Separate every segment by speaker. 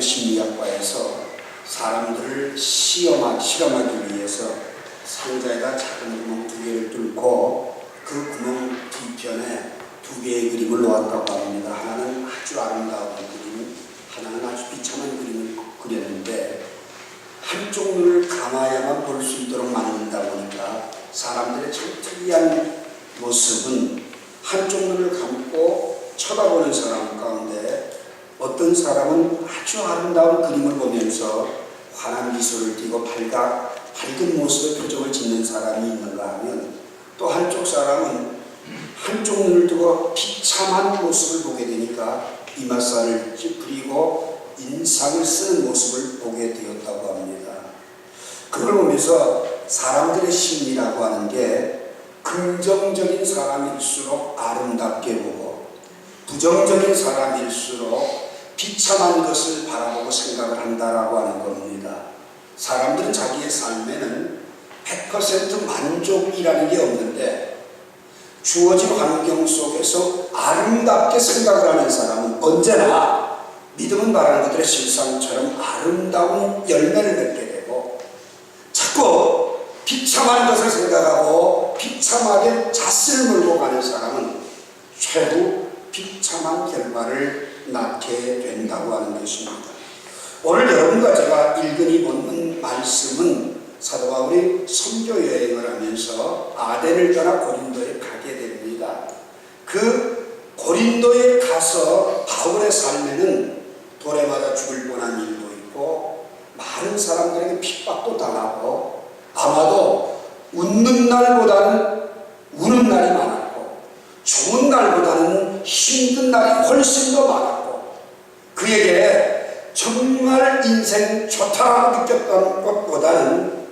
Speaker 1: 심리학과에서 사람들을 실험하기 위해서 상자에다 작은 구멍 2개를 뚫고 그 구멍 뒤편에 2개의 그림을 놓았다고 합니다. 하나는 아주 아름다운 그림, 하나는 아주 비참한 그림을 그렸는데 한쪽 눈을 감아야만 볼 수 있도록 만든다 보니까 사람들의 참 특이한 모습은 한쪽 눈을 감고 쳐다보는 사람 가운데 어떤 사람은 아주 아름다운 그림을 보면서 환한 미소를 띠고 밝은 모습의 표정을 짓는 사람이 있는가 하면 또 한쪽 사람은 한쪽 눈을 뜨고 비참한 모습을 보게 되니까 이맛살을 찌푸리고 인상을 쓰는 모습을 보게 되었다고 합니다. 그걸 보면서 사람들의 심리라고 하는 게 긍정적인 사람일수록 아름답게 보고 부정적인 사람일수록 비참한 것을 바라보고 생각을 한다라고 하는 겁니다. 사람들은 자기의 삶에는 100% 만족이라는 게 없는데 주어진 환경 속에서 아름답게 생각을 하는 사람은 언제나 믿음은 말하는 것들의 실상처럼 아름다운 열매를 맺게 되고 자꾸 비참한 것을 생각하고 비참하게 잣을 물고 가는 사람은 최후 비참한 결과를 낳게 된다고 하는 것입니다. 오늘 여러분과 제가 읽으니 본문 말씀은 사도 바울이 선교 여행을 하면서 아덴을 떠나 고린도에 가게 됩니다. 그 고린도에 가서 바울의 삶에는 돌에 맞아 죽을 뻔한 일도 있고 많은 사람들에게 핍박도 당하고 아마도 웃는 날보다는 우는 날이 많았고 좋은 날보다는 힘든 날이 훨씬 더 많았고 그에게 정말 인생 좋다라고 느꼈던 것보다는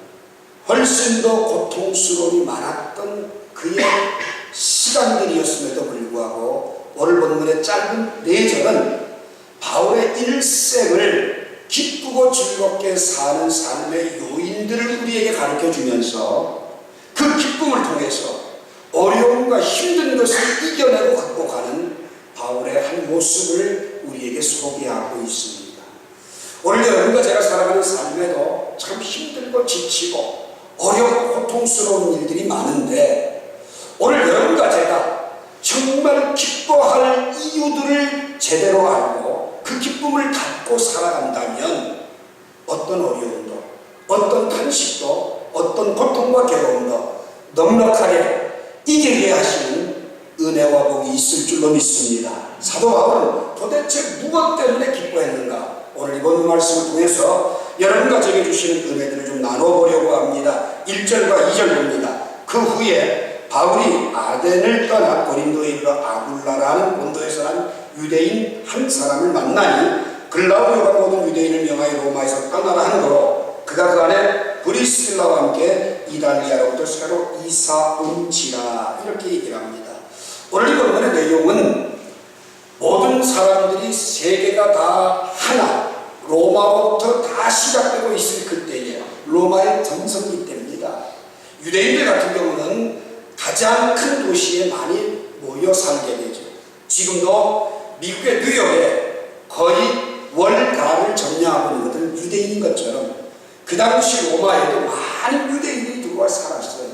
Speaker 1: 훨씬 더 고통스러움이 많았던 그의 시간들이었음에도 불구하고 오늘 본문의 짧은 4절은 바울의 일생을 기쁘고 즐겁게 사는 삶의 요인들을 우리에게 가르쳐주면서 그 기쁨을 통해서 어려움과 힘든 것을 이겨내고 극복하는 바울의 한 모습을 우리에게 소개하고 있습니다. 오늘 여러분과 제가 살아가는 삶에도 참 힘들고 지치고 어렵고 고통스러운 일들이 많은데 오늘 여러분과 제가 정말 기뻐할 이유들을 제대로 알고 그 기쁨을 갖고 살아간다면 어떤 어려움도 어떤 탄식도 어떤 고통과 괴로움도 넉넉하게 이기게 하시는 은혜와 복이 있을 줄로 믿습니다. 사도 바울은 도대체 무엇 때문에 기뻐했는가? 오늘 이번 말씀을 통해서 여러분과 제게 주시는 은혜들을 좀 나눠보려고 합니다. 1절과 2절 봅니다. 그 후에 바울이 아덴을 떠나 고린도에 이르러 아굴라라는 본도에서 난 유대인 한 사람을 만나니 글라우디오가 모든 유대인을 명하여 로마에서 떠나라 하는 거로 그가 그 안에 브리스길라와 함께 이달리아로부터 새로 이사 온지라 이렇게 얘기를 합니다. 오늘 이 본문의 내용은 모든 사람들이 세계가 다 하나 로마로부터 다 시작되고 있을 그때에 로마의 전성기 때입니다. 유대인들 같은 경우는 가장 큰 도시에 많이 모여 살게 되죠. 지금도 미국의 뉴욕에 거의 월가를 점령하고 있는 것들은 유대인인 것처럼 그 당시 로마에도 많은 유대인들이 들어와 살았어요.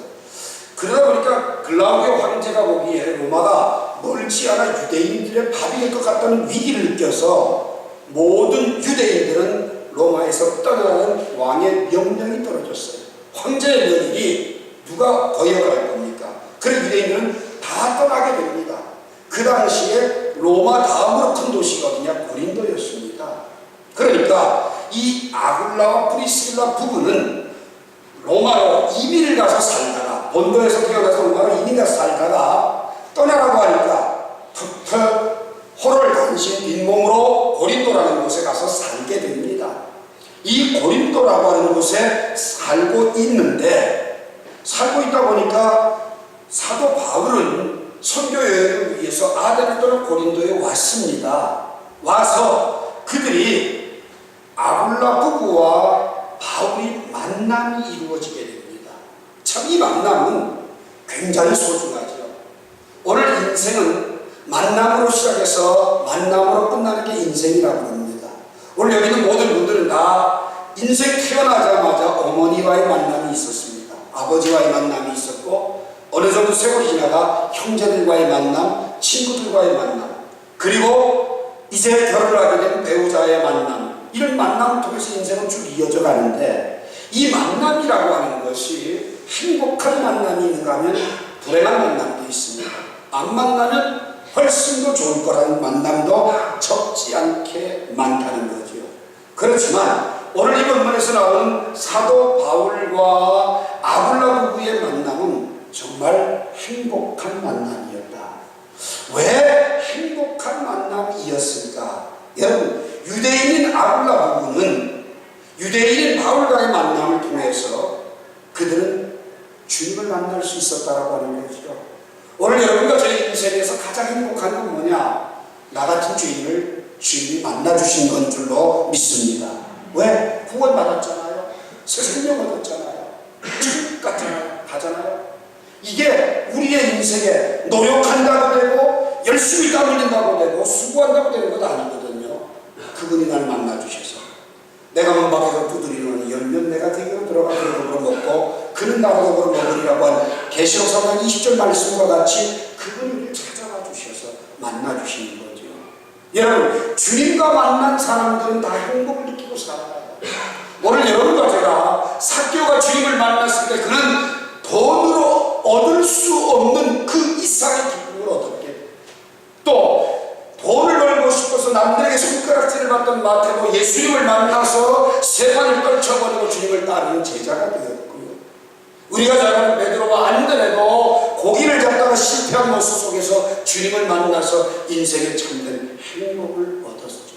Speaker 1: 그러다 보니까 글라우디오 황제가 보기에 로마가 멀지 않아 유대인들의 밥이 될 것 같다는 위기를 느껴서 모든 유대인들은 로마에서 떠나는 왕의 명령이 떨어졌어요. 황제의 명령이 누가 거역을 할 겁니까? 그래서 유대인들은 다 떠나게 됩니다. 그 당시에 로마 다음으로 큰 도시가 어디냐? 고린도였습니다. 그러니까 이 아굴라와 프리스길라 부부는 로마로 이민을 가서 살다가 본도에서 태어나서 로마로 이민 가서 살다가 떠나라고 하니까 턱턱 호를 단신 빈몸으로 고린도라는 곳에 가서 살게 됩니다. 이 고린도라고 하는 곳에 살고 있다 보니까 사도 바울은 선교 여행을 위해서 아덴을 떠나 고린도에 왔습니다. 와서 그들이 아굴라 부부와 바울이 만남이 이루어지게 됩니다. 참 이 만남은 굉장히 소중하죠. 오늘 인생은 만남으로 시작해서 만남으로 끝나는 게 인생이라고 합니다. 오늘 여기 있는 모든 분들은 다 인생 태어나자마자 어머니와의 만남이 있었습니다. 아버지와의 만남이 있었고, 어느 정도 세월이 지나가 형제들과의 만남, 친구들과의 만남, 그리고 이제 결혼을 하게 된 배우자의 만남, 이런 만남을 통해서 인생은 쭉 이어져 가는데, 이 만남이라고 하는 것이 행복한 만남이 있는가 하면 불행한 만남도 있습니다. 안 만나면 훨씬 더 좋을 거라는 만남도 적지 않게 많다는 거죠. 그렇지만 오늘 이 본문에서 나오는 사도 바울과 아굴라 부부의 만남은 정말 행복한 만남이었다. 왜 행복한 만남이었을까? 여러분, 유대인인 아굴라 부부는 유대인인 바울과의 만남을 통해서 그들은 주님을 만날 수 있었다라고 하는 거죠. 오늘 여러분과 저희 인생에서 가장 행복한 건 뭐냐? 나 같은 주인을 주님이 만나주신 건 줄로 믿습니다. 왜? 구원 받았잖아요. 새 생명 얻었잖아요. 주님 가잖아요. 이게 우리의 인생에 노력한다고 되고 열심히 땀 흘린다고 되고 수고한다고 되는 것 아니거든요. 그분이 날 만나주셔서 내가 문 밖에서 두드리노니 열면 내가 그 들어가 그 먹으로 먹고 그는 나보고 그로 먹으리라고 한 계시록 3장 20절 말씀과 같이 그분이 우리를 찾아와 주셔서 만나 주시는 거죠. 여러분, 주님과 만난 사람들은 다 행복을 느끼고 살아요. 오늘 여러분과 제가 사개오가 주님을 만났을 때 그는 돈으로 얻을 수 없는 그 이상의 기쁨을 얻었게, 또 돈을 벌고 싶어서 남들에게 손가락질을 받던 마태도 예수님을 만나서 세관을 떨쳐버리고 주님을 따르는 제자가 되었고요. 우리가 잘 아는 베드로와 안드레도 고기를 잡다가 실패한 모습 속에서 주님을 만나서 인생의 참된 행복을 얻었죠.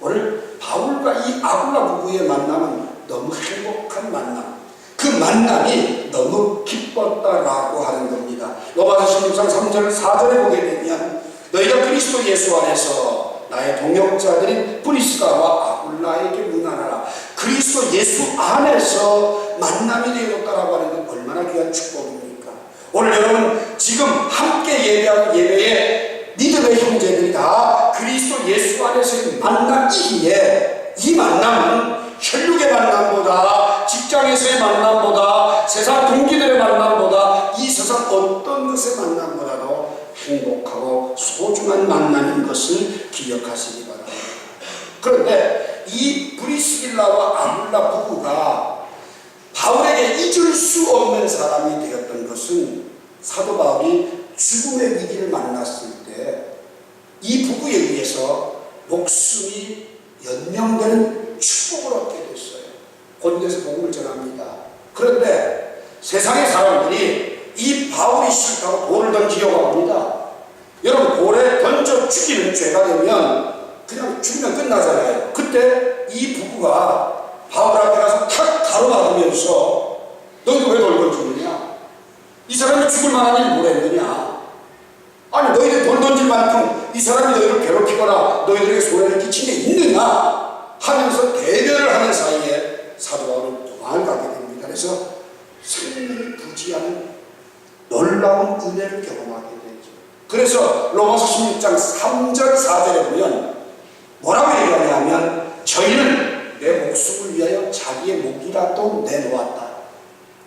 Speaker 1: 오늘 바울과 이 아굴라 부부의 만남은 너무 행복한 만남, 그 만남이 너무 기뻤다라고 하는 겁니다. 로마서 16장 3절 4절에 보게 되면 너희가 그리스도 예수 안에서 나의 동역자들인 브리스가와 아굴라에게 문안하라. 그리스도 예수 안에서 만남이 되었다라고 하는 건 얼마나 귀한 축복입니까? 오늘 여러분 지금 함께 예배하는 예배에 믿음의 형제들이 다 그리스도 예수 안에서의 만남이기에, 이 만남은 혈육의 만남보다, 직장에서의 만남보다, 세상 동기들의 만남보다, 이 세상 어떤 것의 만남보다도 행복하고 소중한 만남인 것을 기억하시기 바랍니다. 그런데 이 브리스길라와 아굴라 부부가 바울에게 잊을 수 없는 사람이 되었던 것은 사도 바울이 죽음의 위기를 만났을 때 이 부부에 의해서 목숨이 연명되는 축복을 얻게 됐어요. 고린도에서 복음을 전합니다. 그런데 세상의 사람들이 이 바울이 싫다고 돌을 던지려고 합니다. 여러분, 돌에 던져 죽이는 죄가 되면 그냥 죽으면 끝나잖아요. 그때 이 부부가 바울 앞에 가서 탁 가로막으면서 너희도 왜 돌 던지느냐? 이 사람이 죽을 만한 일 뭘 했느냐? 아니, 너희들 돌 던질 만큼 이 사람이 너희를 괴롭히거나 너희들에게 손해를 끼친 게 있느냐? 하면서 대결을 하는 사이에 사도 바울은 도망을 가게 됩니다. 그래서 생명이 부지하는 놀라운 은혜를 경험하게 되죠. 그래서 로마서 16장 3절 4절에 보면 뭐라고 얘기하냐면 저희는 내 목숨을 위하여 자기의 목이라도 내놓았다.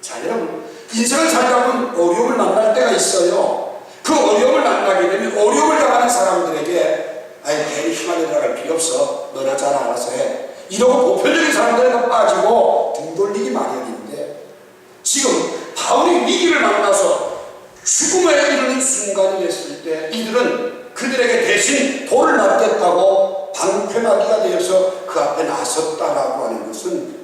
Speaker 1: 자, 여러분, 인생을 살다 보면 어려움을 만날 때가 있어요. 그 어려움을 만나게 되면 어려움을 당하는 사람들에게 아이, 괜히 휘말려 들어갈 필요 없어, 너나 잘 알아서 해, 이러고 보편적인 사람들에게 빠지고 등 돌리기 마련인데, 지금 바울이 위기를 만나서 죽음에 이르는 순간이 됐을 때 이들은 그들에게 대신 돌을 놔겠다고 방패막이가 되어서 그 앞에 나섰다라고 하는 것은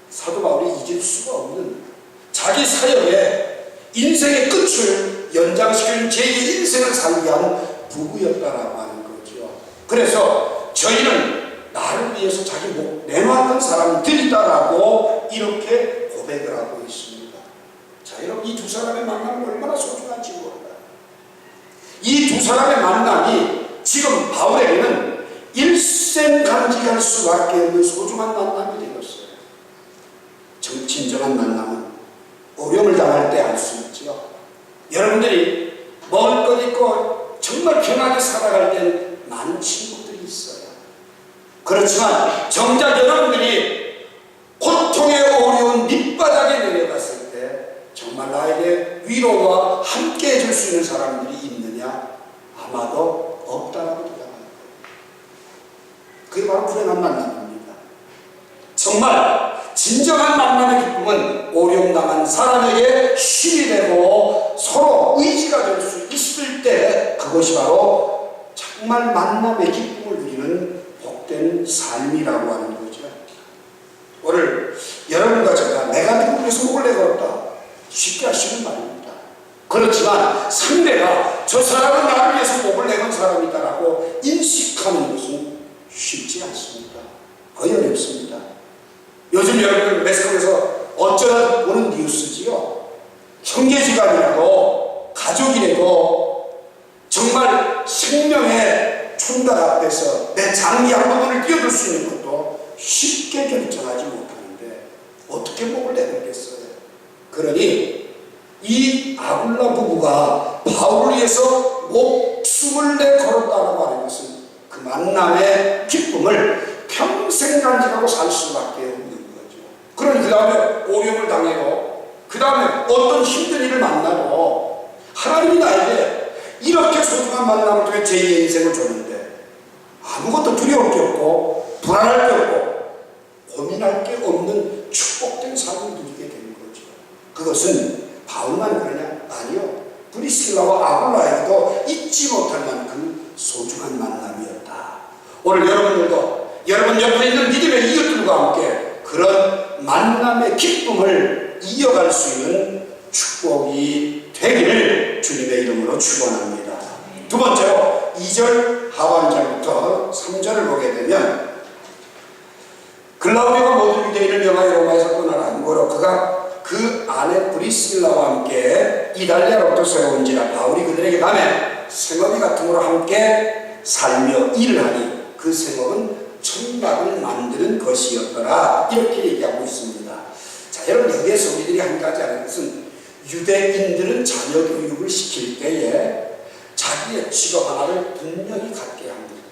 Speaker 1: 사도 바울이 잊을 수가 없는 자기 사역의 인생의 끝을 연장시키는 제2의 인생을 살게 한 부부였다라고 하는 거죠. 그래서 저희는 나를 위해서 자기 목 내놓았던 사람들이다라고 이렇게 고백을 하고 있습니다. 자, 여러분, 이 두 사람의 만남이 얼마나 소중한지 몰라요. 이 두 사람의 만남이 지금 바울에게는 일생간직할 수밖에 없는 소중한 만남이 되었어요. 진정한 만남은 어려움을 당할 때 알 수 있죠. 여러분들이 먹을 것 있고 정말 편하게 살아갈 때는 많은 친구들이 있어요. 그렇지만 정작 여러분들이 고통의 어려운 밑바닥에 내려갔을 때 정말 나에게 위로와 함께 해줄 수 있는 사람들이 있느냐? 아마도 없다라고 주장합니다. 그게 바로 불행한 만남입니다. 정말 진정한 만남의 기쁨은 어려움당한 사람에게 힘이 되고 서로 의지가 될 수 있을 때 그것이 바로 정말 만남의 기쁨을 누리는 복된 삶이라고 하는 거죠. 오늘 여러분과 제가 내가 누구 위해서 목을 내걸었다 쉽게 하시는 말입니다. 그렇지만 상대가 저 사람은 나를 위해서 목을 내건 사람이다라고 인식하는 것은 쉽지 않습니다. 거의 어렵습니다. 요즘 여러분들 매스컴에서 어쩌다 보는 뉴스지요. 형제지간이라도 가족이라도 정말 생명의 총각 앞에서 내 장기 한 부분을 띄워줄 수 있는 것도 쉽게 결정하지 못하는데 어떻게 목을 내놓겠어요. 그러니 이 아굴라 부부가 바울을 위해서 목숨을 내걸었다고 하는 것은 그 만남의 기쁨을 평생 간직하고 살 수밖에 없는 거죠. 그러니 그 다음에 어려움을 당해도 그 다음에 어떤 힘든 일을 만나도 하나님이 나에게 이렇게 소중한 만남을 통해 제2의 인생을 줬는데 아무것도 두려울 게 없고 불안할 게 없고 고민할 게 없는 축복된 삶을 누리게 되는 거죠. 그것은 바울만 그러냐? 아니요. 브리스길라와 아굴라에게도 잊지 못할 만큼 소중한 만남이었다. 오늘 여러분들도 여러분 옆에 있는 믿음의 이웃들과 함께 그런 만남의 기쁨을 이어갈 수 있는 축복이 되기를 주님의 이름으로 축원합니다. 두 번째로 2절 하반절부터 3절을 보게 되면 글라우디오가 모든 유대인을 명하여 로마에서 떠나는 거로 그가 그 아내 브리스길라와 함께 이달리아로부터 새로운지라 바울이 그들에게 가매 생업이 같음으로 함께 살며 일을 하니 그 생업은 천막을 만드는 것이었더라. 이렇게 얘기하고 있습니다. 자, 여러분 여기에서 우리들이 한 가지 아는 것은 유대인들은 자녀 교육을 시킬 때에 자기의 직업 하나를 분명히 갖게 합니다.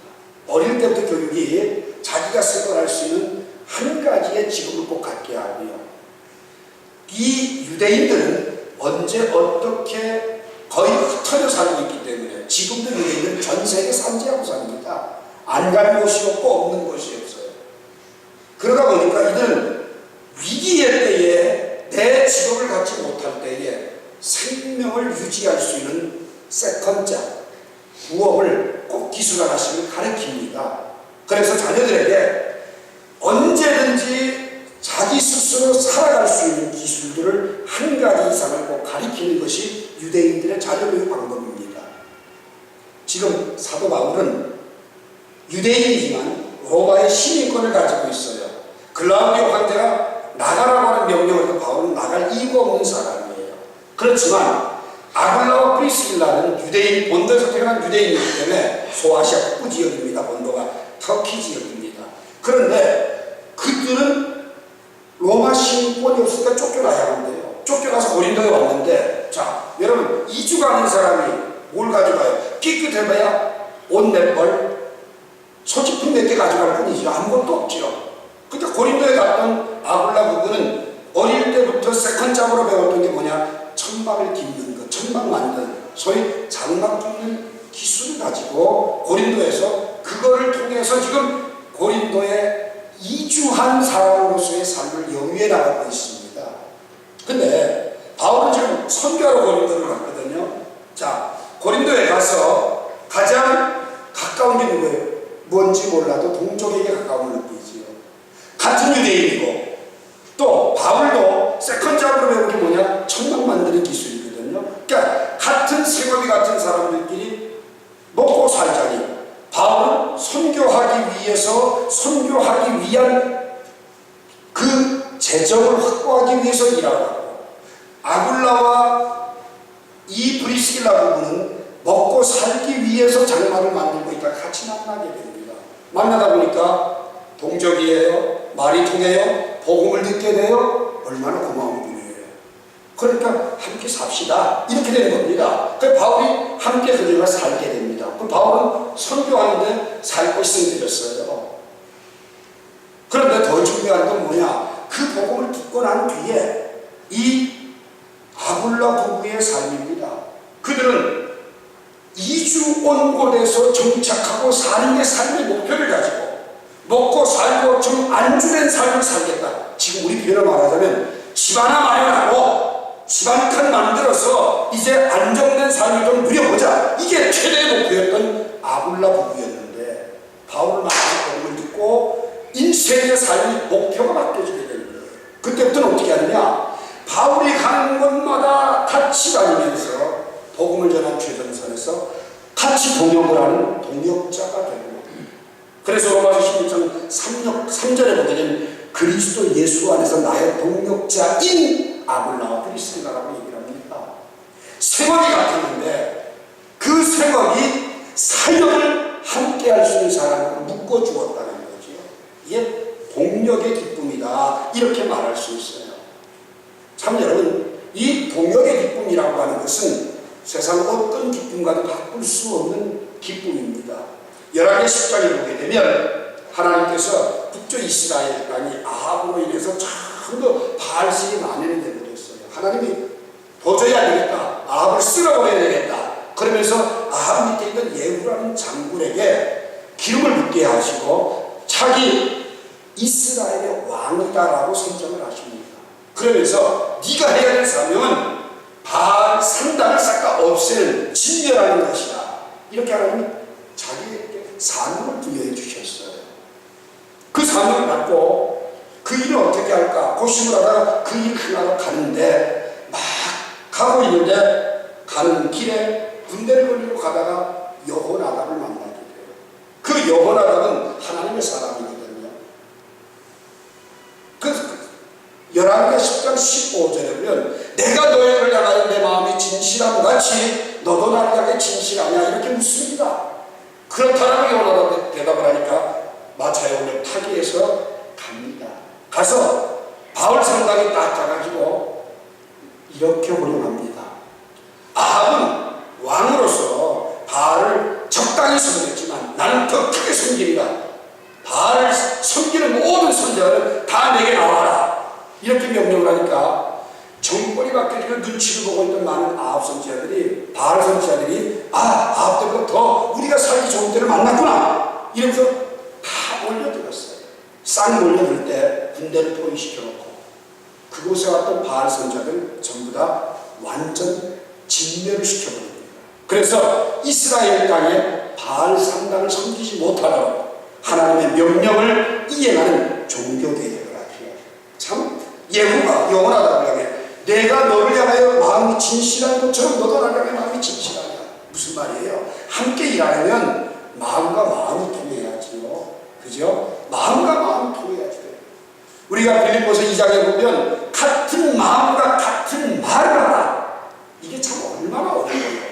Speaker 1: 어릴 때부터 교육이 자기가 생활할 수 있는 한 가지의 직업을 꼭 갖게 하고요. 이 유대인들은 언제 어떻게 거의 흩어져 살고 있기 때문에 지금도 유대인들은 전 세계 산지하고 삽니다. 안 갈 곳이 없고 없는 곳이 없어요. 그러다 보니까 이들은 위기의 때에 내 직업을 갖지 못할 때에 생명을 유지할 수 있는 세컨자 부업을 꼭 기술 하나씩을 가르칩니다. 그래서 자녀들에게 언제든지 자기 스스로 살아갈 수 있는 기술들을 한 가지 이상을 꼭 가르치는 것이 유대인들의 자녀교육 방법입니다. 지금 사도 바울은 유대인이지만 로마의 시민권을 가지고 있어요. 글라우디오 황제가 나가라고 하는 명령을 바울은 나갈 이유가 없는 사람이에요. 그렇지만 아굴라와 프리스길라는 유대인, 본도에서 태어난 유대인이기 때문에 소아시아 북부 지역입니다. 본도가 터키 지역입니다. 그런데 그들은 로마 시민권이 없으니까 쫓겨나야 하는데요. 쫓겨나서 고린도에 왔는데, 자, 여러분, 2주 가는 사람이 뭘 가져가요? 깨끗해봐야 옷 몇 벌, 소지품 몇 개 가져갈 뿐이죠. 아무것도 없죠. 근데 고린도에 갔던 아굴라 부부는 어릴 때부터 세컨잡으로 배웠던 게 뭐냐? 천막을 깁는 것, 천막 만드는, 소위 장막 줍는 기술을 가지고 고린도에서 그거를 통해서 지금 고린도에 이주한 사람으로서의 삶을 영위해 나가고 있습니다. 근데 바울은 지금 선교하러 고린도를 갔거든요. 자, 고린도에 가서 가장 가까운 게 누구예요? 뭔지 몰라도 동족에게 가까움을 느끼지요. 같은 유대인이고 또 바울도 세컨잡으로 배운 게 뭐냐? 천막 만드는 기술이거든요. 그러니까 같은 생업이 같은 사람들끼리 먹고 살자니 바울은 선교하기 위해서 선교하기 위한 그 재정을 확보하기 위해서 일하고 아굴라와 이 브리스길라 부부는 먹고 살기 위해서 장막을 만들고 있다가 같이 만나게 됩니다. 만나다 보니까 동족이에요. 말이 통해요. 복음을 듣게 돼요. 얼마나 고마운 분이에요. 그러니까 함께 삽시다. 이렇게 되는 겁니다. 그래서 바울이 함께 그들과 살게 됩니다. 그럼 바울은 선교하는데 살 곳이 생겨졌어요. 중요한 건 뭐냐? 그 복음을 듣고 난 뒤에 이 아굴라 부부의 삶입니다. 그들은 이주 온 곳에서 정착하고 사는 게 삶의 목표를 가지고 먹고 살고 좀 안주된 삶을 살겠다. 지금 우리 표현을 말하자면 집 하나 마련하고 집 한 칸 만들어서 이제 안정된 삶을 좀 누려보자. 이게 최대의 목표였던 아굴라 부부였는데 바울을 만나서 복음을 듣고 인생의 삶이 목표가 바뀌어지게 되는 거예요. 그때부터는 어떻게 하느냐? 바울이 가는 곳마다 같이 다니면서 복음을 전한 최전선에서 같이 동역을 하는 동역자가 되는 거예요. 그래서 로마서 16장 3절에 보게 되면 그리스도 예수 안에서 나의 동역자인 아굴라와 브리스가라고 얘기를 합니다. 생업이 같았는데 그 생업이 사역을 함께 할 수 있는 사람으로 묶어주었다는 거죠. 이게 동역의 기쁨이다, 이렇게 말할 수 있어요. 참 여러분, 이 동역의 기쁨이라고 하는 것은 세상 어떤 기쁨과도 바꿀 수 없는 기쁨입니다. 열왕기 10장에 보게 되면 하나님께서 북쪽 이스라엘 땅이 아합으로 인해서 전부 바알신이 만연이 되어버렸어요. 하나님이 도저히 안 되겠다, 아합을 쓸어버려야 되겠다. 그러면서 아합 밑에 있던 예후라는 장군에게 기름을 붓게 하시고 자기 이스라엘의 왕이다라고 선정을 하십니다. 그러면서 네가 해야 될 사명은 바알 산당을 싹 다 없애는 진멸하는 것이다. 이렇게 하나님이 자기에게 사명을 부여해 주셨어요. 그 사명을 받고 그 일을 어떻게 할까 고심을 하다가 그 일 하나로 가는데 막 가고 있는데 가는 길에 군대를 걸리고 가다가 여호나답을 만나게 돼요. 그 여호나답은 하나님의 사람이거든요. 열왕기 10장 15절에 보면 내가 너희를 향하여 내 마음이 진실함 같이 너도 나를 향해 진실하냐 이렇게 묻습니다. 그렇다라고 여호나답이 대답을 하니까 마차에 오면 타기해서 갑니다. 가서 바울 상당히 딱 짜가지고 이렇게 호령합니다. 아합은 왕으로서 바알을 적당히 섬겼지만 나는 더 크게 섬긴다. 바알을 섬기는 모든 선자는 다 내게 나와라. 이렇게 명령을 하니까 정권이 바뀌어지고 눈치를 보고 있던 많은 아합 선지자들이, 바알 선지자들이 아합 때보다 더 우리가 살기 좋은 때를 만났구나 이러면서 다 몰려들었어요. 싹 몰려들 때 군대를 포위시켜놓고 그곳에 왔던 바알 선지자들 전부 다 완전 진멸을 시켜버립니다. 그래서 이스라엘 땅에 바알 산당을 섬기지 못하도록 하나님의 명령을 이행하는 종교개혁을 하죠. 참 예후가 여호나답을 향해 내가 너를 향하여 마음이 진실한 것처럼 너도 나를 향해 마음이 진실하냐. 무슨 말이에요? 함께 일하려면 마음과 마음이 통해야지요. 그죠? 마음과 마음이 통해야지 돼요. 우리가 빌립보서 2장에 보면 같은 마음과 같은 말을 하라. 이게 참 얼마나 어려워요.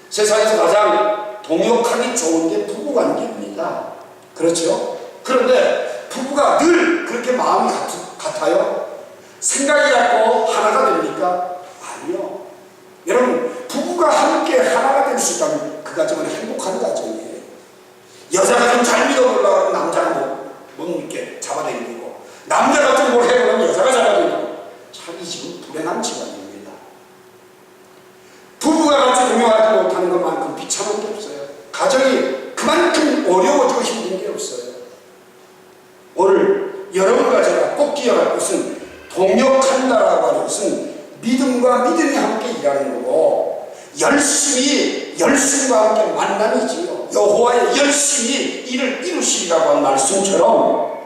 Speaker 1: 세상에서 가장 동역하기 좋은 게 부부관계입니다. 그렇죠? 그런데 부부가 늘 그렇게 마음이 같아요? 생각이 같고 하나가 됩니까? 아니요. 여러분, 부부가 함께 하나가 될 수 있다면 그 가정은 행복한 가정이에요. 여자가 좀 잘 믿어보려고 남자가 못 믿게 잡아당기고, 남자가 좀 뭘 해보려면 여자가 잡아당기고, 참 이 집은 불행한 집안입니다. 부부가 같이 동요하지 못하는 것만큼 비참한 게 없어요. 가정이 그만큼 어려워지고 힘든 게 없어요. 오늘 여러분과 제가 꼭 기억할 것은 동역한다라고 하는 것은 믿음과 믿음이 함께 일하는 거고 열심과 함께 만남이지요. 여호와의 열심히 일을 이루시리라고 한 말씀처럼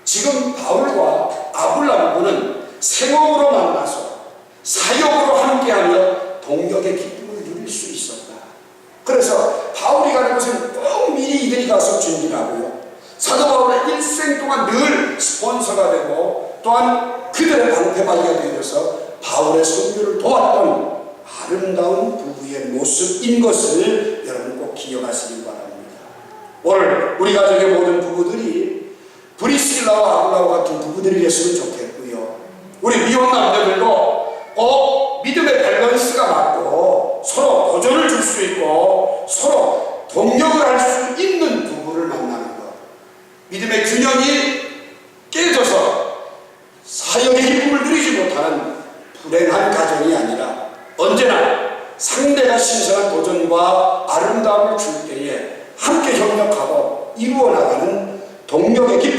Speaker 1: 지금 바울과 아굴라 부부는 생업으로 만나서 사역으로 함께하며 동역의 기쁨을 누릴 수 있었다. 그래서 바울이 가는 곳은 꼭 미리 이들이 가서 준비하고요. 사도 바울의 일생 동안 늘 스폰서가 되고 또한 그들의 방패막이가 되어서 바울의 선교를 도왔던 아름다운 부부의 모습인 것을 여러분 꼭 기억하시기 바랍니다. 오늘 우리 가족의 모든 부부들이 브리스길라와 아굴라와 같은 부부들이 됐으면 좋겠고요. 우리 미혼 남녀들도 꼭 믿음의 밸런스가 맞고 서로 도전을 줄 수 있고 서로 동력을 할 수 있는 부부를 만나는 것. 믿음의 균형이 깨져서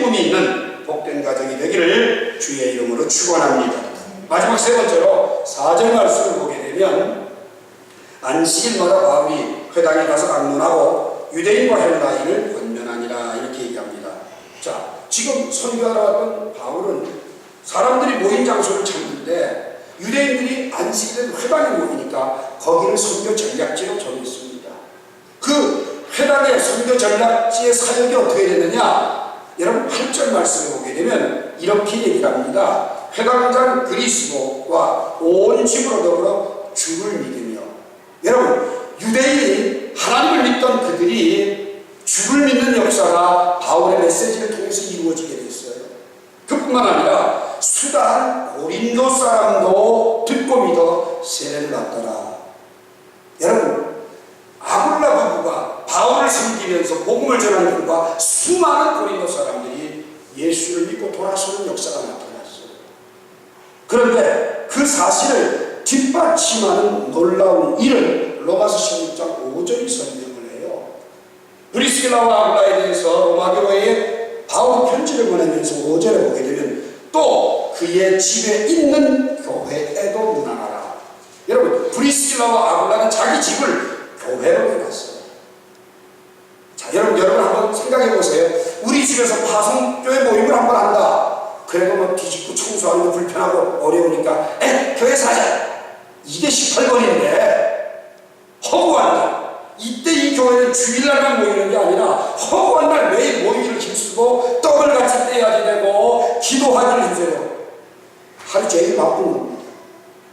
Speaker 1: 기쁨이 있는 복된 가정이 되기를 주의 이름으로 축원합니다. 마지막 세 번째로 4절 말씀을 보게 되면 안식일마다 바울이 회당에 가서 강론하고 유대인과 헬라인을 권면하니라 이렇게 얘기합니다. 자, 지금 선교하러 왔던 바울은 사람들이 모인 장소를 찾는데 유대인들이 안식일에 회당에 모이니까 거기를 선교 전략지로 정했습니다. 그 회당의 선교 전략지의 사역이 어떻게 되느냐? 여러분 8절 말씀을 보게 되면 이렇게 얘기를 합니다. 회당장 그리스도와 온 집으로 더불어 주를 믿으며, 여러분 유대인이 하나님을 믿던 그들이 주를 믿는 역사가 바울의 메시지를 통해서 이루어지게 됐어요. 그뿐만 아니라 수다한 고린도 사람도 듣고 믿어 세례를 받더라. 여러분 아굴라 부부가 바울을 섬기면서 복음을 전하는 것과 수많은 고린도 사람들이 예수를 믿고 돌아서는 역사가 나타났어요. 그런데 그 사실을 뒷받침하는 놀라운 일을 로마서 16장 5절이 설명을 해요. 브리스길라와 아굴라에 대해서 로마 교회에 바울이 편지를 보내면서 5절에 보게 되면 또 그의 집에 있는 교회에도 문안하라. 여러분 브리스길라와 아굴라는 자기 집을 교회로 해놨어요. 자, 여러분 한번 생각해 보세요. 우리 집에서 파송교회 모임을 한번 한다. 그래도 뭐 뒤집고 청소하는 거 불편하고 어려우니까 교회 사자. 이게 18번인데 허구한 날, 이때 이 교회는 주일날만 모이는 게 아니라 허구한 날 매일 모이기를 힘쓰고 떡을 같이 떼야지 되고 기도하기를 힘써요. 하루 제일 바쁜 겁니다.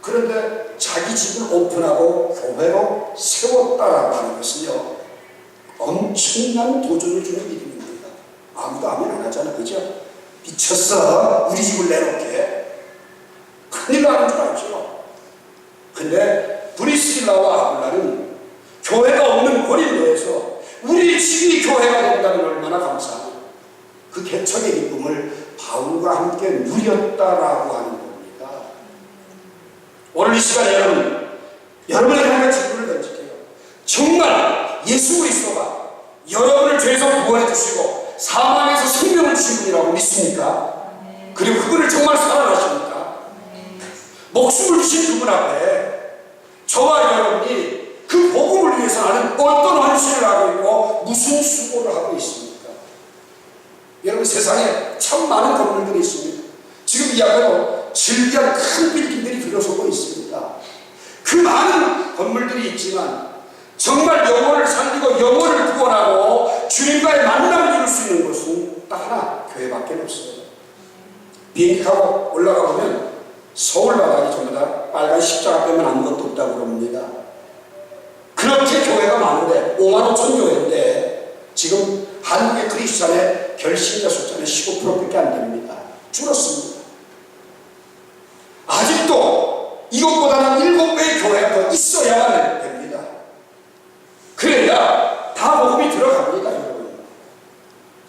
Speaker 1: 그런데 자기 집을 오픈하고 교회로 세웠다라고 하는 것은요 엄청난 도전을 주는 일입니다. 아무도 아멘 안 하잖아, 그죠? 미쳤어, 우리 집을 내놓게. 큰일 나는 줄 알죠. 근데 브리스길라와 아굴라는 교회가 없는 고린도에서 우리 집이 교회가 된다는 얼마나 감사하고 그 개척의 기쁨을 바울과 함께 누렸다라고 하는 겁니다. 오늘 이 시간에 여러분에게 한 가지 질문을 던질게요. 정말 예수 그리스도가 여러분을 죄에서 구원해 주시고 사망에서 생명을 주신 분이라고 믿습니까? 그리고 그분을 정말 사랑하십니까? 목숨을 주신 그분 앞에 저와 여러분이 그 복음을 위해서 하는 어떤 헌신을 하고 있고 무슨 수고를 하고 있습니까? 여러분 세상에 참 많은 건물들이 있습니다. 지금 이 앞에도 질비한 큰 빌딩들이 들어서고 있습니다. 그 많은 건물들이 있지만 정말 영혼을 살리고 영혼을 구원하고 주님과의 만남을 이룰 수 있는 곳은 딱 하나, 교회밖에 없어요. 비행기 타고 올라가 보면 서울 바닥이 전부 다 빨간 십자가 빼면 아무것도 없다고 그럽니다. 그렇게 교회가 많은데 5만 5천 교회인데 지금 한국의 크리스찬의 결신자 숫자는 15%밖에 안 됩니다. 줄었습니다. 아직도 이것보다는 7배의 교회가 더 있어야만 됩니다. 그래야 다 복음이 들어갑니다, 여러분.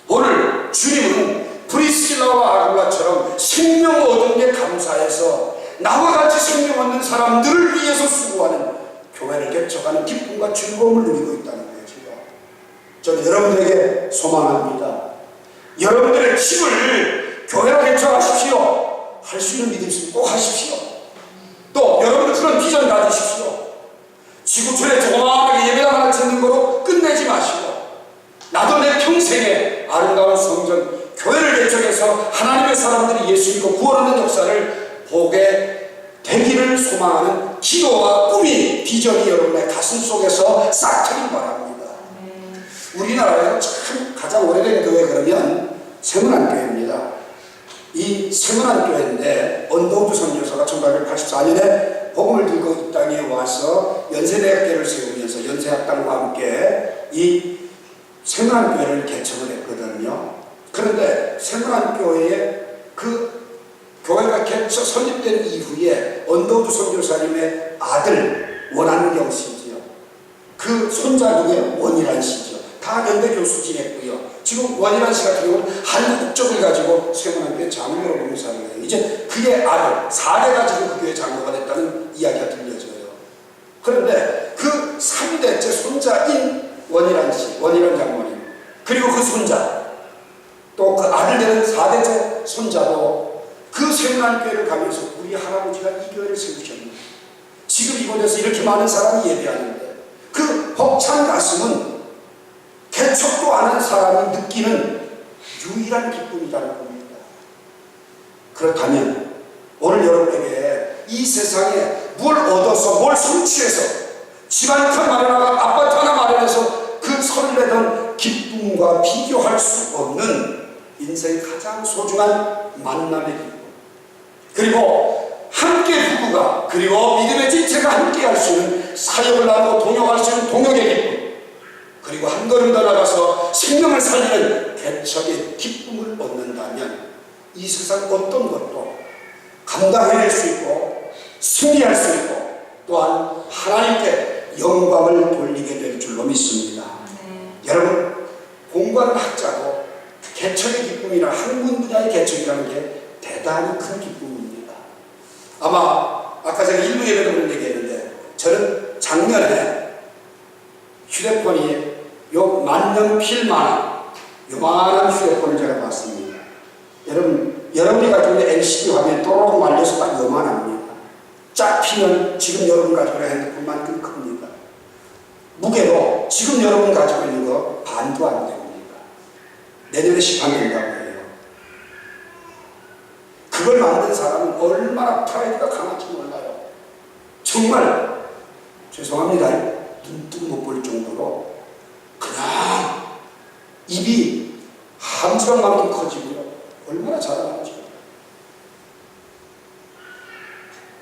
Speaker 1: 오늘 주님은 브리스길라와 아굴라처럼 생명 얻은 게 감사해서 나와 같이 생명 얻는 사람들을 위해서 수고하는 교회를 개척하는 기쁨과 즐거움을 누리고 있다는 거예요. 저는 여러분들에게 소망합니다. 여러분들의 집을 교회로 개척하십시오. 할 수 있는 믿음 있으면 꼭 하십시오. 또 여러분들 그런 비전 가지십시오. 지구촌에 조그마하게 예배당 하나 짓는 거로 끝내지 마시고 나도 내 평생에 아름다운 성전 교회를 개척해서 하나님의 사람들이 예수 믿고 구원 얻는 역사를 보게 되기를 소망하는 기도와 꿈이 비전이 여러분의 가슴 속에서 싹 트긴 바랍니다. 우리나라에서 참 가장 오래된 교회 그러면 세문안교회입니다. 이 세문안교회인데 언더우드 선교사가 1884년에 복음을 들고 이 땅에 와서 연세대학교를 세우면서 연세학당과 함께 이 세문안교회를 개척을 했거든요. 그런데 세문안교회에 그 교회가 개척 설립된 이후에 언더우드 선교사님의 아들 원한경 씨지요. 그 손자 누구예요? 원일환 씨죠. 다 연대 교수 지냈고요. 지금 원일환 씨 같은 경우는 한국 국적을 가지고 세문안교회 장로로 봉사를 해요. 이제 그의 아들 4대가 지금 그 교회 장로가 됐다는 이야기가 들려져요. 그런데 그 3대째 손자인 원일환 씨, 원일환 장모님, 그리고 그 손자 또 그 아들 되는 4대째 손자도 그 세문안 교회를 가면서 우리 할아버지가 이 교회를 세우셨는데 지금 이곳에서 이렇게 많은 사람이 예배하는데 그 벅찬 가슴은 개척도 안 한 사람이 느끼는 유일한 기쁨이라는 겁니다. 그렇다면 오늘 여러분에게 이 세상에 뭘 얻어서 뭘 성취해서 집 한 칸 마련하고 아파트 하나 마련해서 그 설레던 기쁨과 비교할 수 없는 인생의 가장 소중한 만남의 기쁨, 그리고 함께 부부가 그리고 믿음의 지체가 함께 할 수 있는 사역을 나누고 동역할 수 있는 동역의 기쁨, 그리고 한 걸음 더 나가서 생명을 살리는 개척의 기쁨을 얻는다면 이 세상 어떤 것도 감당해낼 수 있고 승리할 수 있고 또한 하나님께 영광을 돌리게 될 줄로 믿습니다. 여러분, 공부하는 학자고 개척의 기쁨이나 학문 분야의 개척이라는 게 대단히 큰 기쁨입니다. 아마 아까 제가 일부 예배를 얘기했는데 저는 작년에 휴대폰이 요 만년필만한 요만한 휴대폰을 제가 봤습니다. 여러분이 가지고 있는 LCD 화면이 또록 말려서 딱 요만합니다. 쫙 피면 지금 여러분 가지고 있는 핸드폰만큼 큽니다. 무게도 지금 여러분 가지고 있는 거 반도 안 됩니다. 내년에 시판된다고 해요. 그걸 만든 사람은 얼마나 프라이드가 강한지 몰라요. 정말 죄송합니다. 눈뜨고 못 볼 정도로 그냥 입이 한 지방만큼 커지고요. 얼마나 자라나죠.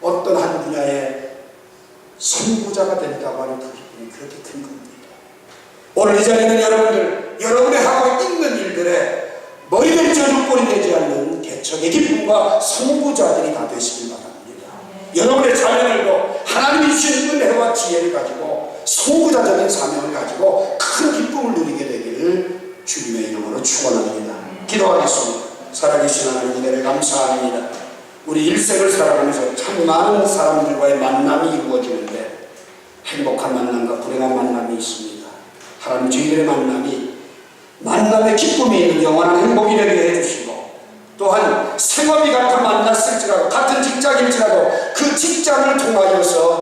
Speaker 1: 어떤 한 분야의 선구자가 된다고 하는 그 기쁨이 그렇게 큰 겁니다. 오늘 이 자리에 있는 여러분들, 여러분의 하고 있는 일들에 머리를 찌어줄 꼴이 되지 않는 개척의 기쁨과 선구자들이 다 되시길 바랍니다. 여러분의 자녀들도 하나님이 주신 은혜와 지혜를 가지고 선구자적인 사명을 가지고 큰 기쁨을 누리게 되기를 주님의 이름으로 축원합니다. 기도하겠습니다. 살아계신 하나님 은혜를 감사합니다. 우리 일생을 살아가면서 참 많은 사람들과의 만남이 이루어지는데 행복한 만남과 불행한 만남이 있습니다. 하나님, 저희들의 만남의 기쁨이 있는 영원한 행복이 되게 해주시고 또한 생업이 같아 만났을지라도 같은 직장일지라도 그 직장을 통하여서